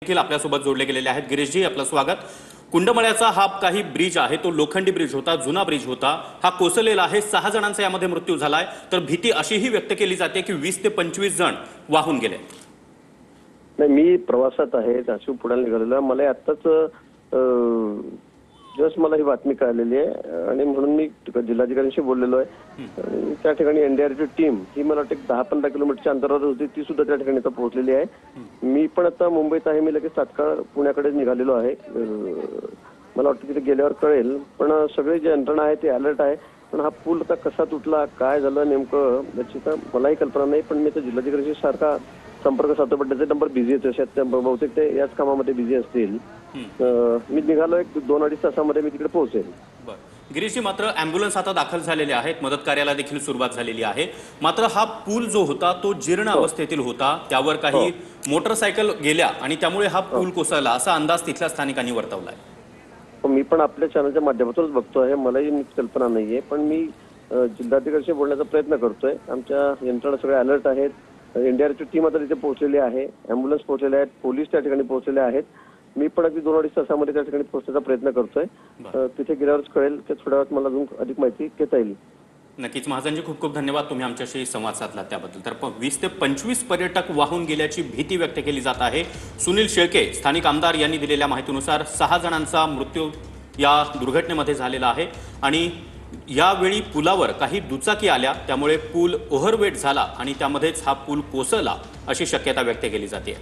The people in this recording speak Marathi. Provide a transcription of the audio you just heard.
देखील आपल्यासोबत जोडले गेलेले आहेत। गिरीशजी, आपलं स्वागत। कुंडमळ्याचा हा काही ब्रिज आहे तो लोखंडी ब्रिज होता, जुना ब्रिज होता, हा कोसळलेला आहे। 6 जणांचा यामध्ये मृत्यू झालाय। तर भीती अशीही व्यक्त केली जाते की 20 ते 25 जण वाहून गेले। नाही, मी प्रवासात आहे, नाशिक पुण्याला निघालेलो। मला आत्ताच जस्ट मला ही बातमी कळलेली आहे आणि म्हणून मी जिल्हाधिकाऱ्यांशी बोललेलो आहे आणि त्या ठिकाणी एनडीआरएफची टीम ही मला वाटतं 10-15 किलोमीटरच्या अंतरावर होती, ती सुद्धा त्या ठिकाणी आता पोहोचलेली आहे। मी पण आता मुंबईत आहे, मी लगेच तात्काळ पुण्याकडे निघालेलो आहे। मला वाटतं तिथे गेल्यावर कळेल, पण सगळे जे यंत्रणा आहे ते अलर्ट आहे। पण हा पूल आता कसा तुटला, काय झालं नेमकं याची तर मलाही कल्पना नाही, पण मी तर जिल्हाधिकाऱ्यांशी सारखा संपर्क साधतो, पण त्याचे नंबर बिझी आहेत, बहुतेक ते याच कामामध्ये बिझी असतील। मी निघालो 1-2-2.5 तासामध्ये मी तिकडे पोहोचेल। गिरीशजी, मात्र अँब्युलन्स आता दाखल झालेले आहेत, मदत कार्याला देखील सुरुवात झालेली आहे। मात्र हा पूल जो होता तो जीर्ण अवस्थेतील होता, त्यावर काही मोटरसायकल गेल्या आणि त्यामुळे हा पूल कोसळला असा अंदाज तिथल्या स्थानिकांनी वर्तवलाय। मी पण आपल्या चॅनलच्या माध्यमातूनच बघतोय, मलाही नीट कल्पना नाहीये, पण मी जिल्हाधिकाऱ्यांशी बोलण्याचा प्रयत्न करतोय। आमच्या यंत्रणा सगळे अलर्ट आहेत, एनडीआरएफची टीम आता तिथे पोहोचलेली आहे, अँब्युलन्स पोहोचलेले आहेत, पोलीस त्या ठिकाणी पोहोचलेले आहेत। मी पण अगदी 2-2.5 तासामध्ये त्या ठिकाणी पोहोचण्याचा प्रयत्न करतोय। तिथे गेल्यावरच कळेल की थोड्या वेळात मला अजून अधिक माहिती घेता येईल। नक्कीच महाजनजी, खूप खूप धन्यवाद, तुम्ही आमच्याशी संवाद साधला त्याबद्दल। तर 20 ते 25 पर्यटक वाहून गेल्याची भीती व्यक्त केली जात आहे। सुनील शेळके स्थानिक आमदार यांनी दिलेल्या माहितीनुसार 6 जणांचा मृत्यू या दुर्घटनेमध्ये झालेला आहे आणि यावेळी पुलावर काही दुचाकी आल्या, त्यामुळे पूल ओव्हरवेट झाला आणि त्यामध्येच हा पूल कोसळला अशी शक्यता व्यक्त केली जाते।